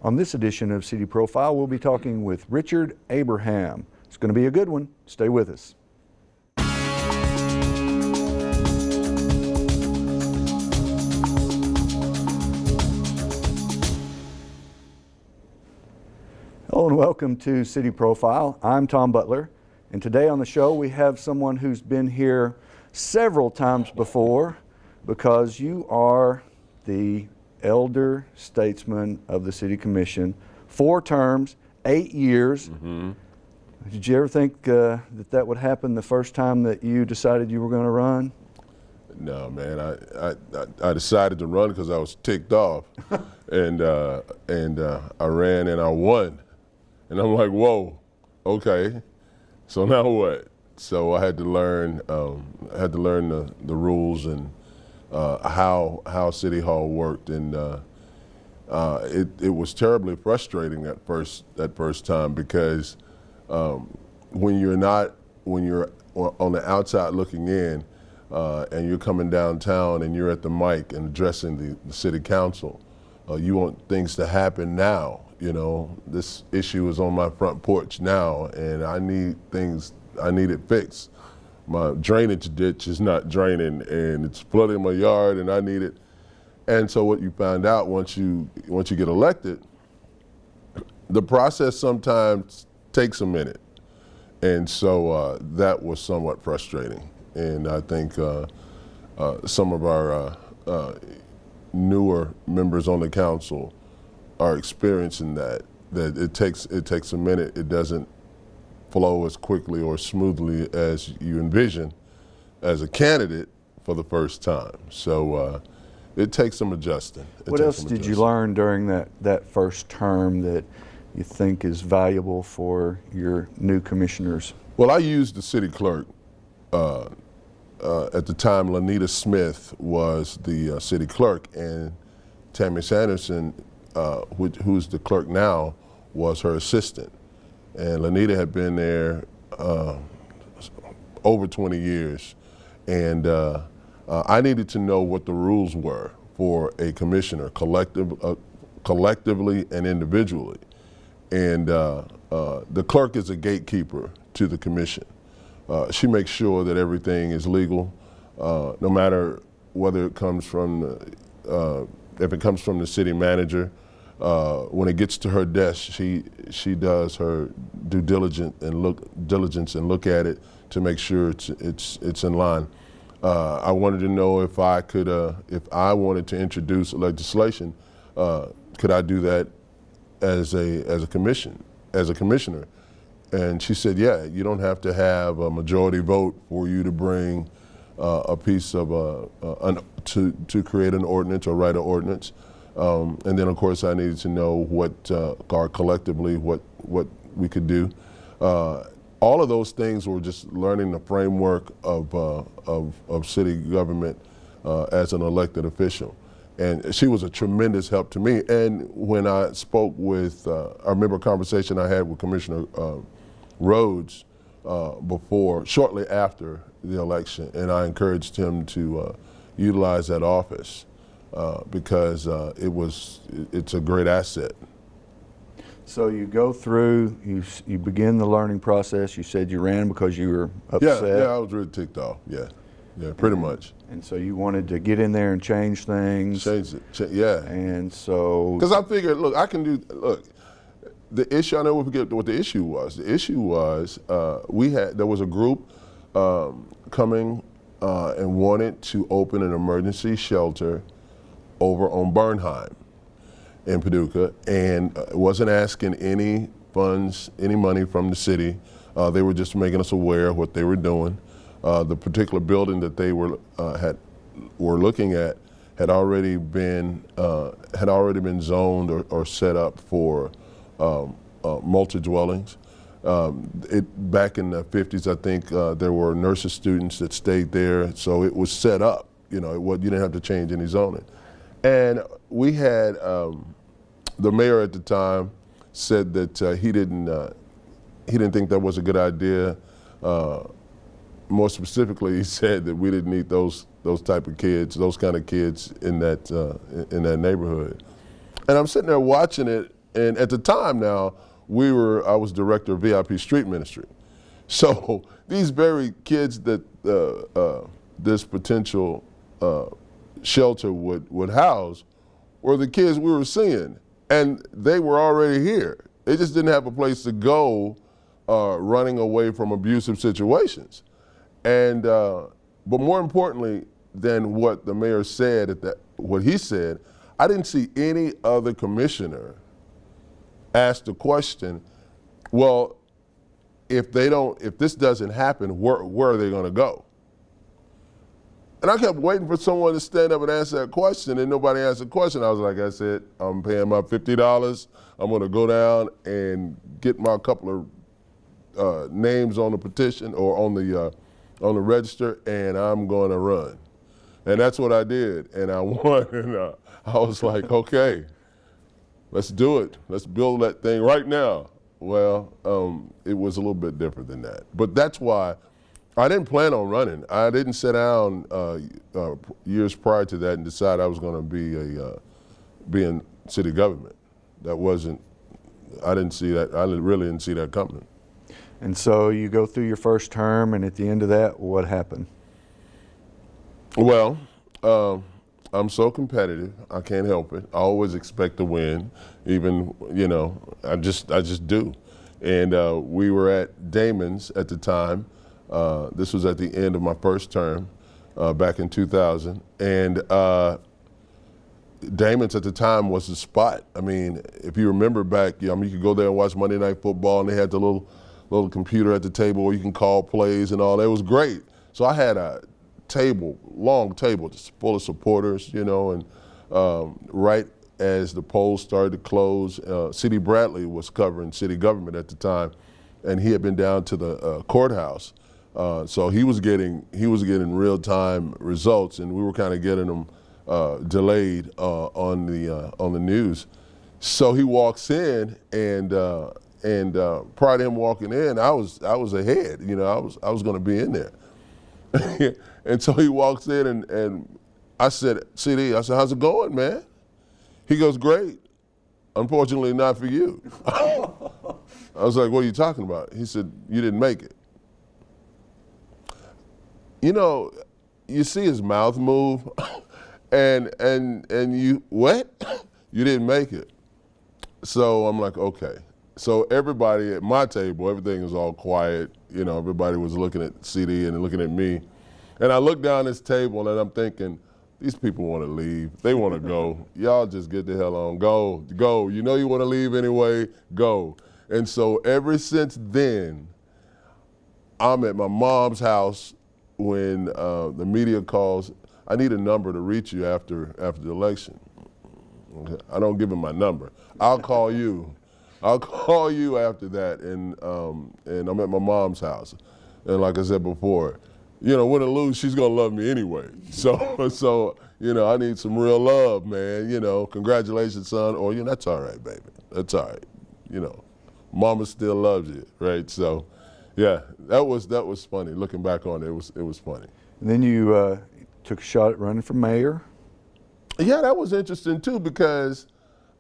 On this edition of City Profile, we'll be talking with Richard Abraham. It's going to be a good one. Stay with us. Hello and welcome to City Profile. I'm Tom Butler, and today on the show we have someone who's been here several times before because you are the elder statesman of the City Commission. 4 terms, 8 years. Mm-hmm. Did you ever think that would happen the first time that you decided you were going to run? No, man. I decided to run because I was ticked off, and I ran and I won, and I'm like, whoa, okay. So now what? So I had to learn. The rules and how City Hall worked, and it was terribly frustrating at first time because when you're on the outside looking in, and you're coming downtown and you're at the mic and addressing the city council, you want things to happen now. You know, this issue is on my front porch now, and I need it fixed. My drainage ditch is not draining, and it's flooding my yard, and I need it. And so what you find out once you get elected, the process sometimes takes a minute. And so that was somewhat frustrating. And I think some of our newer members on the council are experiencing that it takes a minute. It doesn't flow as quickly or smoothly as you envision as a candidate for the first time. So it takes some adjusting. What else did you learn during that first term that you think is valuable for your new commissioners? Well, I used the city clerk. At the time, Lanita Smith was the city clerk, and Tammy Sanderson, who's the clerk now, was her assistant. And Lanita had been there over 20 years, and I needed to know what the rules were for a commissioner, collectively and individually. And the clerk is a gatekeeper to the commission. She makes sure that everything is legal, no matter whether it comes from if it comes from the city manager. When it gets to her desk, she does her due diligence and look at it to make sure it's in line. I wanted to know if I wanted to introduce legislation, could I do that as a commissioner? And she said, yeah, you don't have to have a majority vote for you to bring a piece of to create an ordinance or write an ordinance. And then, of course, I needed to know what collectively what we could do. All of those things were just learning the framework of city government as an elected official. And she was a tremendous help to me. And when I spoke with, I remember a conversation I had with Commissioner Rhodes shortly after the election, and I encouraged him to utilize that office because it's a great asset. So you go through, you begin the learning process. You said you ran because you were upset. Yeah, I was really ticked off. Yeah, pretty much. And so you wanted to get in there and change things. Change it, yeah. And so, because I figured, look, I can do. Look, the issue. I never forget what the issue was. The issue was there was a group coming and wanted to open an emergency shelter over on Bernheim in Paducah, and wasn't asking any funds, any money from the city. They were just making us aware of what they were doing. The particular building that they were looking at had already been zoned or set up for multi-dwellings. Back in the 50s, I think there were nurses students that stayed there, so it was set up. You didn't have to change any zoning. And we had the mayor at the time said that he didn't think that was a good idea. More specifically, he said that we didn't need those type of kids, those kind of kids in that neighborhood. And I'm sitting there watching it, And at the time now, I was director of VIP street ministry. So these very kids that this potential shelter would house were the kids we were seeing, and they were already here. They just didn't have a place to go running away from abusive situations. And but more importantly than what the mayor said, what he said, I didn't see any other commissioner ask the question, well, if this doesn't happen, where are they going to go? And I kept waiting for someone to stand up and answer that question, and nobody answered the question. I was like, that's it. I'm paying my $50. I'm going to go down and get my couple of names on the petition or on the register, and I'm going to run. And that's what I did, and I won. And I was like, okay, let's do it. Let's build that thing right now. Well, it was a little bit different than that. But that's why I didn't plan on running. I didn't sit down years prior to that and decide I was going to be in city government. That wasn't, I didn't see that, I really didn't see that coming. And so you go through your first term, and at the end of that, what happened? Well, I'm so competitive, I can't help it. I always expect to win, even, I just do. And we were at Damon's at the time. This was at the end of my first term back in 2000. And Damon's at the time was the spot. I mean, if you remember back, you could go there and watch Monday Night Football, and they had the little computer at the table where you can call plays and all that. It was great. So I had a long table, just full of supporters, and right as the polls started to close, C.D. Bradley was covering city government at the time, and he had been down to the courthouse. So he was getting real-time results, and we were kind of getting them delayed on the news. So he walks in, and prior to him walking in, I was ahead. I was going to be in there. And so he walks in, and I said, CD, I said, how's it going, man? He goes, great. Unfortunately, not for you. I was like, what are you talking about? He said, you didn't make it. You see his mouth move, and you, what? You didn't make it. So I'm like, okay. So everybody at my table, everything was all quiet. Everybody was looking at CD and looking at me. And I look down this table, and I'm thinking, these people want to leave. They want to go. Y'all just get the hell on. Go. You know you want to leave anyway. Go. And so ever since then, I'm at my mom's house when the media calls, I need a number to reach you after the election. Okay. I don't give them my number. I'll call you. I'll call you after that, and I'm at my mom's house. And like I said before, win or lose, she's gonna love me anyway. So I need some real love, man. Congratulations, son. Or that's all right, baby. That's all right. Mama still loves you, right? So, yeah, that was funny. Looking back on it, it was funny. And then you took a shot at running for mayor. Yeah, that was interesting too, because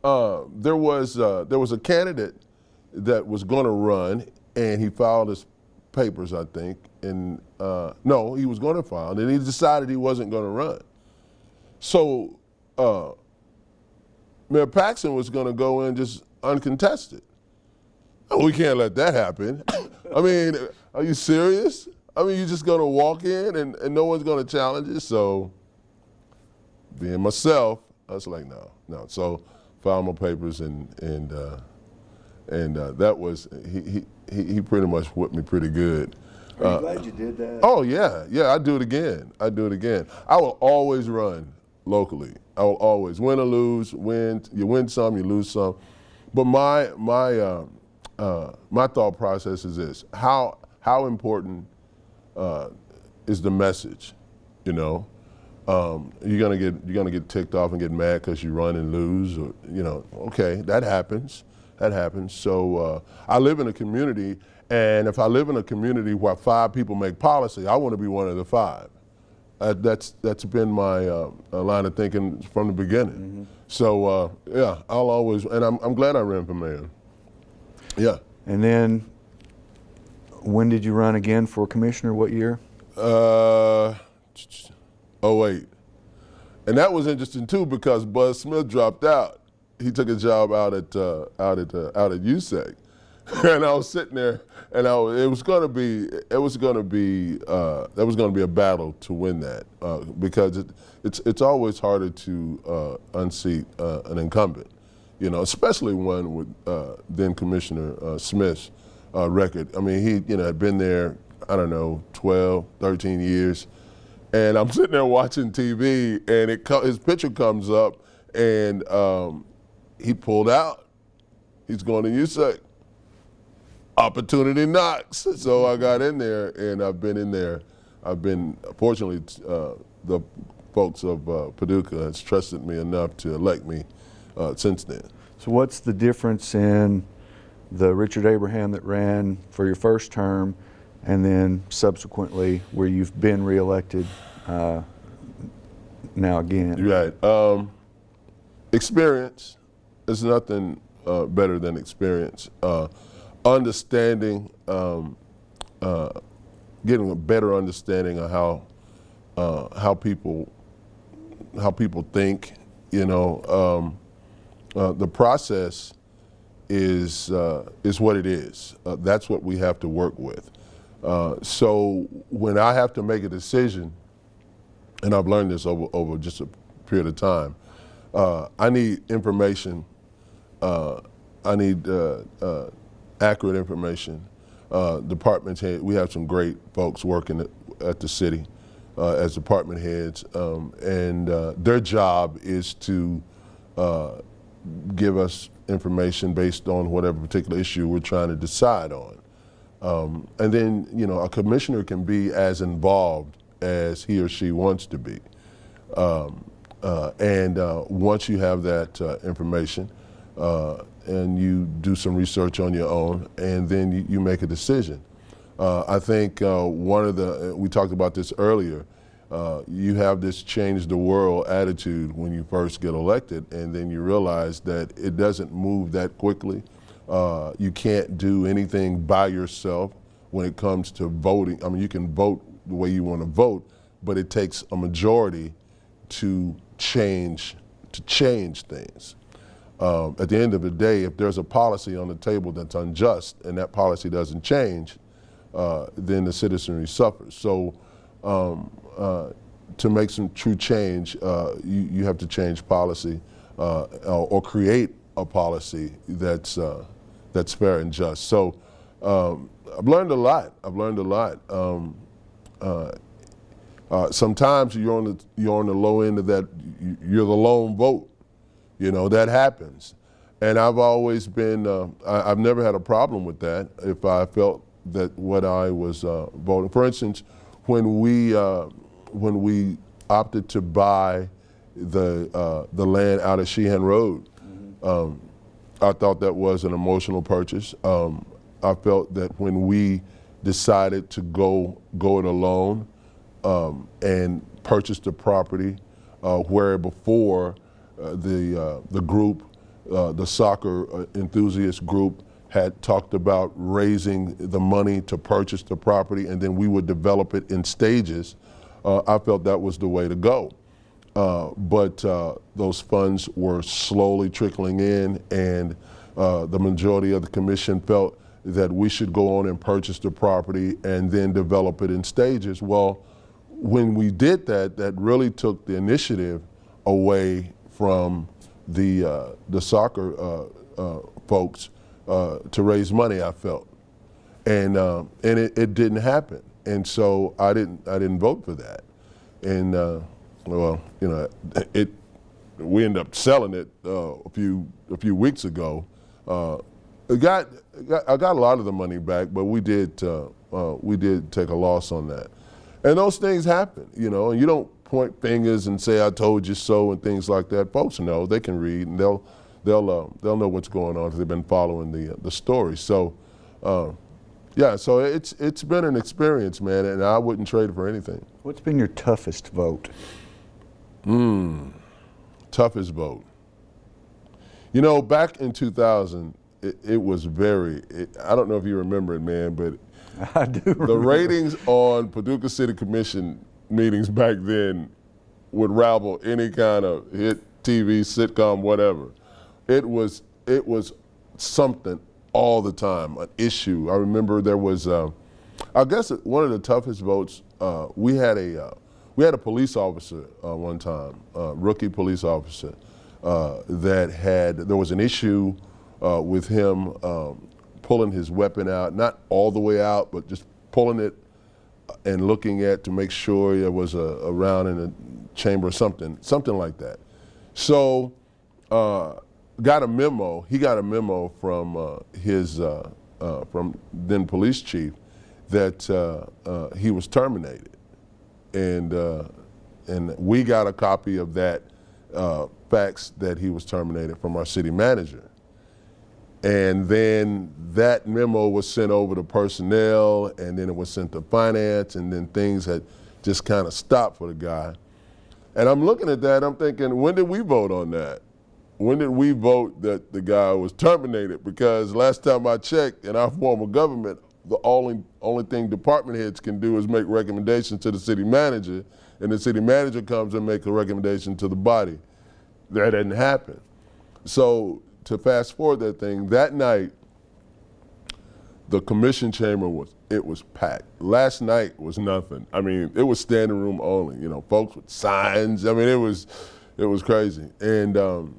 there was a candidate that was going to run, and he filed his papers, I think, and no, he was going to file, and then he decided he wasn't going to run. So Mayor Paxson was going to go in just uncontested. We can't let that happen. I mean, are you serious? I mean, you're just going to walk in and no one's going to challenge you? So being myself, I was like, no. So filed my papers, and that was, he pretty much whipped me pretty good. Are you glad you did that? Oh yeah, I'd do it again. I will always run locally. I will always win or lose. You win some, you lose some. But my thought process is this: how important is the message? You're gonna get ticked off and get mad because you run and lose, or okay, that happens. So I live in a community, and if I live in a community where 5 people make policy, I want to be one of the 5. That's been my line of thinking from the beginning. So yeah, I'll always, and I'm glad I ran for mayor. Yeah. And then, when did you run again for commissioner? What year? '08. And that was interesting too because Buzz Smith dropped out. He took a job out at USAC, and I was sitting there, and it was going to be a battle to win that because it's always harder to unseat an incumbent, especially one with then Commissioner Smith's record. I mean, he had been there, I don't know, 12, 13 years. And I'm sitting there watching TV, and his picture comes up, and he pulled out. He's going to USAC. Opportunity knocks. So I got in there, and I've been in there. Fortunately, the folks of Paducah has trusted me enough to elect me since then. So what's the difference in the Richard Abraham that ran for your first term and then subsequently where you've been reelected now again? Right. Experience. There's nothing better than experience. Understanding, getting a better understanding of how people think. The process is what it is. That's what we have to work with. So when I have to make a decision, and I've learned this over just a period of time, I need information. I need accurate information. Department head, we have some great folks working at the city as department heads, and their job is to give us information based on whatever particular issue we're trying to decide on. And then, a commissioner can be as involved as he or she wants to be. And once you have that information, and you do some research on your own, and then you make a decision. I think we talked about this earlier, you have this change the world attitude when you first get elected, and then you realize that it doesn't move that quickly. You can't do anything by yourself when it comes to voting. I mean, you can vote the way you want to vote, but it takes a majority to change things. At the end of the day, if there's a policy on the table that's unjust and that policy doesn't change, then the citizenry suffers. So to make some true change, you have to change policy or create a policy that's fair and just. So I've learned a lot. Sometimes you're on the low end of that. You're the lone vote. That happens. And I've always been, I've never had a problem with that if I felt that what I was voting. For instance, when we opted to buy the land out of Sheehan Road, I thought that was an emotional purchase. I felt that when we decided to go it alone and purchase the property, where before the group, the soccer enthusiast group, had talked about raising the money to purchase the property and then we would develop it in stages, I felt that was the way to go. But those funds were slowly trickling in, and the majority of the commission felt that we should go on and purchase the property and then develop it in stages. Well, when we did that, that really took the initiative away from the soccer folks to raise money, I felt, and it didn't happen, and so I didn't vote for that, and we ended up selling it a few weeks ago. I got a lot of the money back, but we did take a loss on that, and those things happen, and you don't point fingers and say I told you so and things like that. Folks know, they can read, and they'll know what's going on because they've been following the story. So yeah, so it's been an experience, man, and I wouldn't trade it for anything. What's been your toughest vote? Toughest vote. You know, back in 2000, it was I don't know if you remember it, man, but I do remember. the ratings on Paducah City Commission meetings back then would rival any kind of hit TV, sitcom, whatever. It was something all the time, an issue. I remember there was, I guess one of the toughest votes, we had a police officer one time, rookie police officer, there was an issue with him pulling his weapon out, not all the way out, but just pulling it and looking at to make sure there was a round in the chamber or something like that. So he got a memo from from then police chief that he was terminated. And we got a copy of that fax that he was terminated from our city manager. And then that memo was sent over to personnel, and then it was sent to finance, and then things had just kind of stopped for the guy. And I'm looking at that, I'm thinking, when did we vote on that? When did we vote that the guy was terminated? Because last time I checked, in our form of government, the only thing department heads can do is make recommendations to the city manager, and the city manager comes and makes a recommendation to the body. That didn't happen. So to fast forward that thing, that night, the commission chamber was packed. Last night was nothing. I mean, it was standing room only. You know, folks with signs. I mean, it was crazy. And the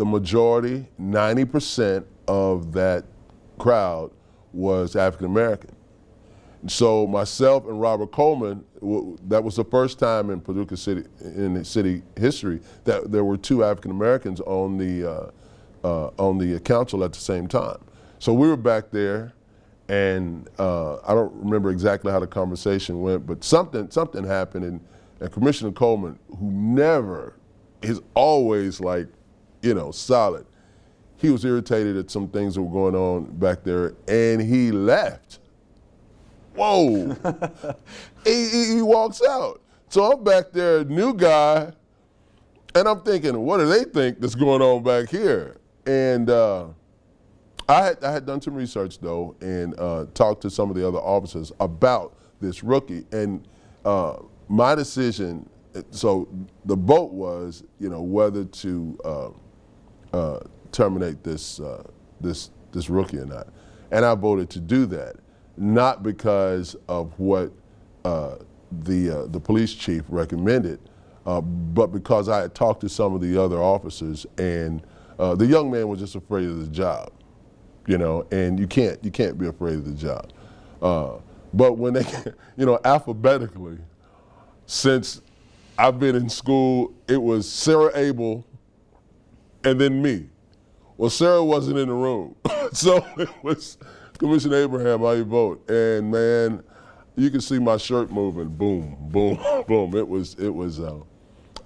majority, 90% of that crowd was African American. So myself and Robert Coleman, that was the first time in Paducah City, in the city history, that there were two African Americans on the council at the same time. So we were back there, and I don't remember exactly how the conversation went, but something happened, and Commissioner Coleman, who never is always like, solid, he was irritated at some things that were going on back there, and he left. Whoa. he walks out. So I'm back there, new guy, and I'm thinking, what do they think that's going on back here? And I had done some research, though, and talked to some of the other officers about this rookie. And my decision, so the vote was, whether to terminate this rookie or not. And I voted to do that. Not because of what the police chief recommended, but because I had talked to some of the other officers, and the young man was just afraid of the job, and you can't be afraid of the job. But when they, alphabetically, since I've been in school, it was Sarah Abel and then me. Well, Sarah wasn't in the room, so it was Commissioner Abraham, how you vote? And man, you can see my shirt moving, boom, boom, boom. It was.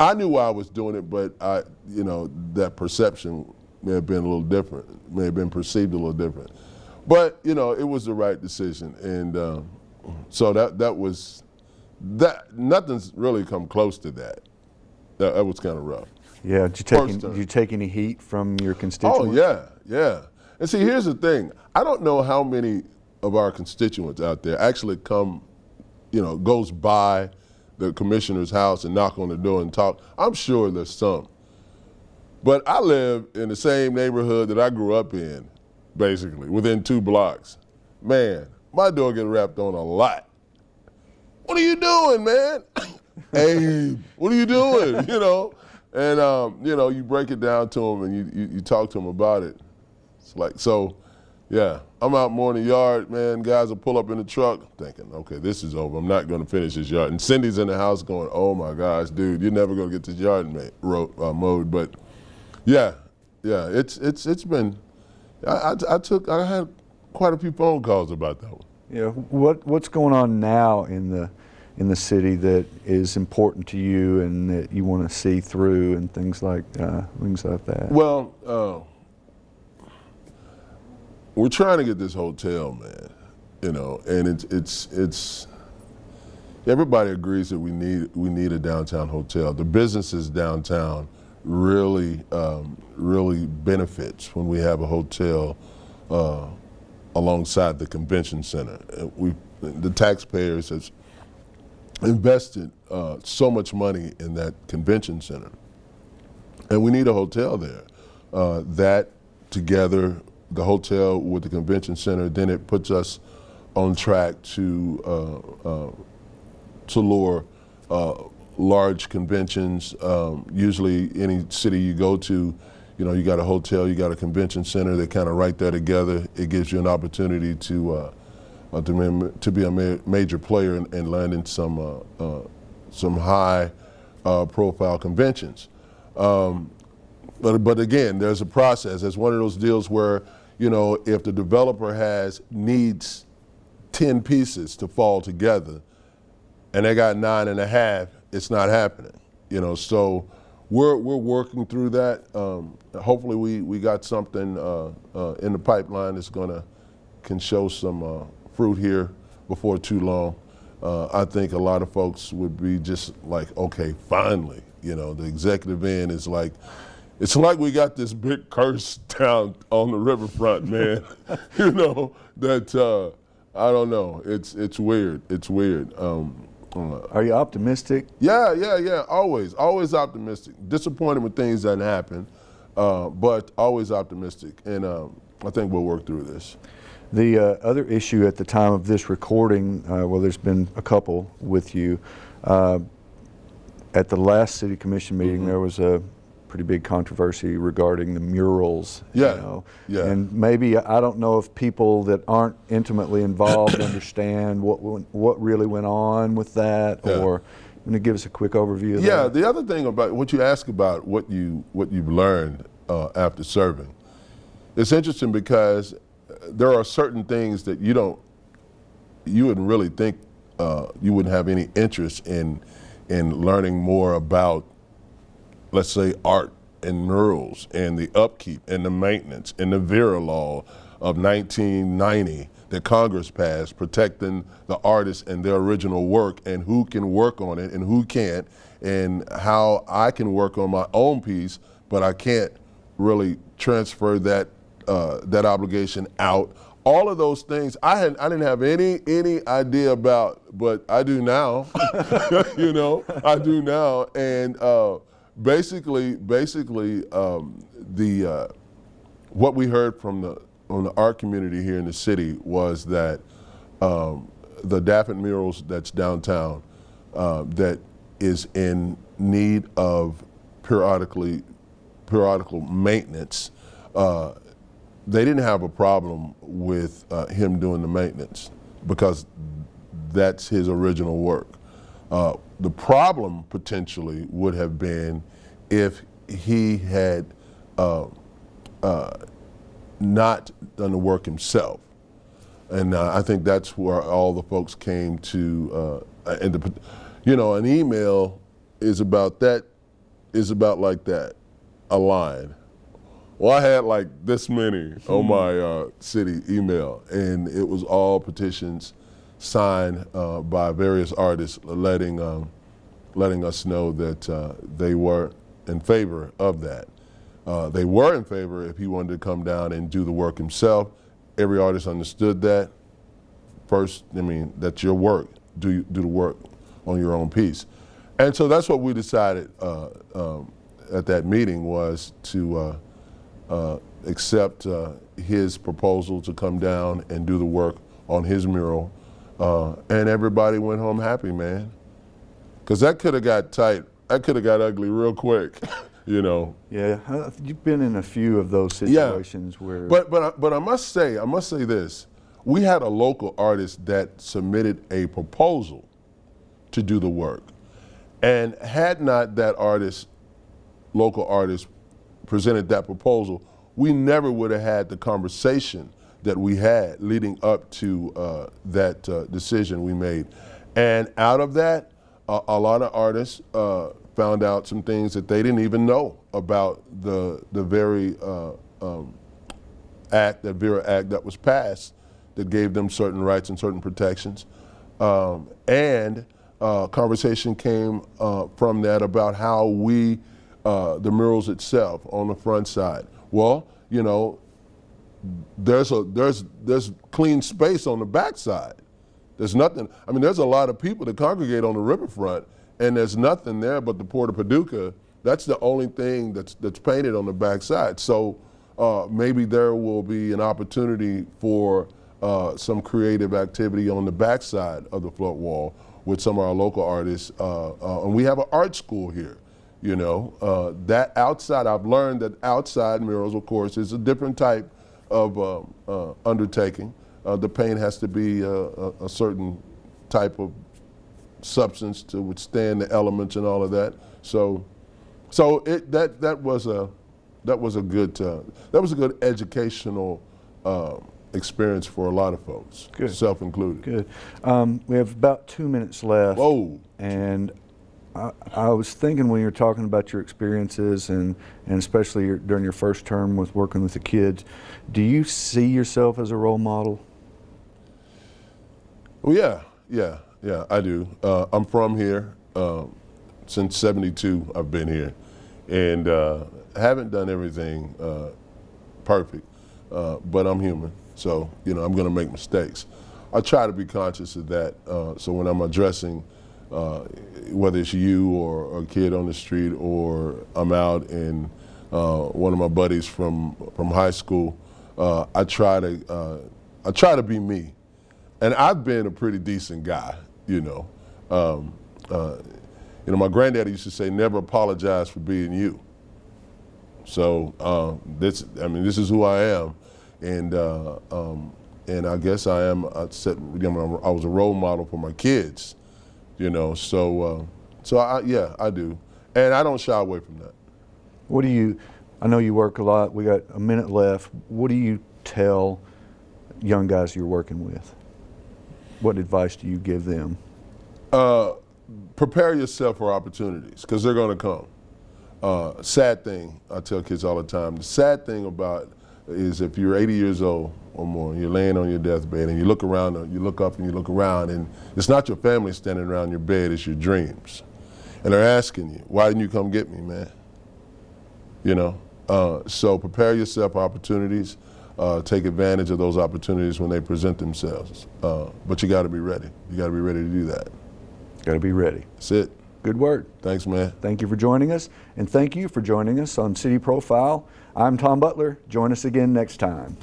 I knew why I was doing it, but that perception may have been a little different, may have been perceived a little different. But it was the right decision, and so that was that. Nothing's really come close to that. That was kind of rough. Yeah, did you take any heat from your constituents? Oh yeah. And see, here's the thing. I don't know how many of our constituents out there actually come, goes by the commissioner's house and knock on the door and talk. I'm sure there's some. But I live in the same neighborhood that I grew up in, basically, within 2 blocks. Man, my door gets rapped on a lot. What are you doing, man? Hey, what are you doing? And you break it down to them and you talk to them about it. It's like, so, yeah, I'm out mowing the yard, man. Guys will pull up in the truck thinking, okay, this is over. I'm not going to finish this yard. And Cindy's in the house going, oh, my gosh, dude, you're never going to get this yard mowed. But, yeah, it's been, I had quite a few phone calls about that one. Yeah, what's going on now in the city that is important to you and that you want to see through and things like that? Well, we're trying to get this hotel, man, and it's everybody agrees that we need a downtown hotel. The businesses downtown really benefits when we have a hotel alongside the convention center. The taxpayers has invested so much money in that convention center, and we need a hotel there. That together, the hotel with the convention center, then it puts us on track to lure large conventions. Usually, any city you go to, you got a hotel, you got a convention center. They're kind of right there together. It gives you an opportunity to be a major player and land in some high profile conventions. But again, there's a process. It's one of those deals where, if the developer needs 10 pieces to fall together and they got 9.5, it's not happening. So we're working through that. Hopefully we got something in the pipeline that's can show some fruit here before too long. I think a lot of folks would be just like, okay, finally, the executive end is like, it's like we got this big curse down on the riverfront, man. That I don't know. It's weird. It's weird. Are you optimistic? Yeah. Always optimistic. Disappointed when things doesn't happen, but always optimistic. And I think we'll work through this. The other issue at the time of this recording, well, there's been a couple with you. At the last city commission meeting, there was a pretty big controversy regarding the murals. Yeah. And maybe, I don't know if people that aren't intimately involved understand what really went on with that, or you want to give us a quick overview of that? Yeah, the other thing about what you ask about what you've learned after serving, it's interesting because there are certain things that you wouldn't really think you wouldn't have any interest in learning more about, let's say, art and murals and the upkeep and the maintenance and the VERA law of 1990 that Congress passed, protecting the artists and their original work and who can work on it and who can't, and how I can work on my own piece, but I can't really transfer that obligation out. All of those things I didn't have any idea about, but I do now. I do now, and basically, what we heard from the art community here in the city was that the Daffin murals that's downtown, that is in need of periodical maintenance. They didn't have a problem with him doing the maintenance because that's his original work. The problem potentially would have been if he had not done the work himself. And I think that's where all the folks came to, an email is about like that, a line. Well, I had like this many on my city email, and it was all petitions signed by various artists letting us know that they were in favor of that. They were in favor if he wanted to come down and do the work himself. Every artist understood that. First, that's your work. Do the work on your own piece. And so that's what we decided at that meeting, was to accept his proposal to come down and do the work on his mural. And everybody went home happy, man. Because that could have got tight. That could have got ugly real quick, Yeah, you've been in a few of those situations where. But I must say this: we had a local artist that submitted a proposal to do the work, and had not that local artist, presented that proposal, we never would have had the conversation that we had leading up to that decision we made. And out of that, a lot of artists found out some things that they didn't even know about the very VERA Act that was passed that gave them certain rights and certain protections. And conversation came from that about how we the murals itself on the front side? Well, you know, there's clean space on the back side. There's nothing. I mean, there's a lot of people that congregate on the riverfront, and there's nothing there but the Port of Paducah. That's the only thing that's painted on the back side. So maybe there will be an opportunity for some creative activity on the back side of the flood wall with some of our local artists. And we have an art school here. You know, that outside, I've learned that outside murals, of course, is a different type of undertaking. The paint has to be a certain type of substance to withstand the elements and all of that. So that was a good educational experience for a lot of folks, Good. self included. Good. We have about 2 minutes left. Whoa. And I was thinking when you were talking about your experiences and especially during your first term with working with the kids, do you see yourself as a role model? Well, yeah, I do. I'm from here. Since '72, I've been here, and haven't done everything perfect, but I'm human, so you know I'm going to make mistakes. I try to be conscious of that. So when I'm addressing, whether it's you or a kid on the street, or I'm out and one of my buddies from high school, I try to be me. And I've been a pretty decent guy, you know. My granddaddy used to say, "Never apologize for being you." So this is who I am, and I guess I am. I was a role model for my kids, you know. So I do, and I don't shy away from that. What do you? I know you work a lot. We got a minute left. What do you tell young guys you're working with? What advice do you give them? Prepare yourself for opportunities, because they're going to come. Sad thing, I tell kids all the time, the sad thing about is if you're 80 years old or more, you're laying on your deathbed and you look around, you look up and you look around, and it's not your family standing around your bed, it's your dreams. And they're asking you, "Why didn't you come get me, man?" You know, so prepare yourself for opportunities. Take advantage of those opportunities when they present themselves. But you got to be ready. You got to be ready to do that. Got to be ready. That's it. Good word. Thanks, man. Thank you for joining us, and thank you for joining us on City Profile. I'm Tom Butler. Join us again next time.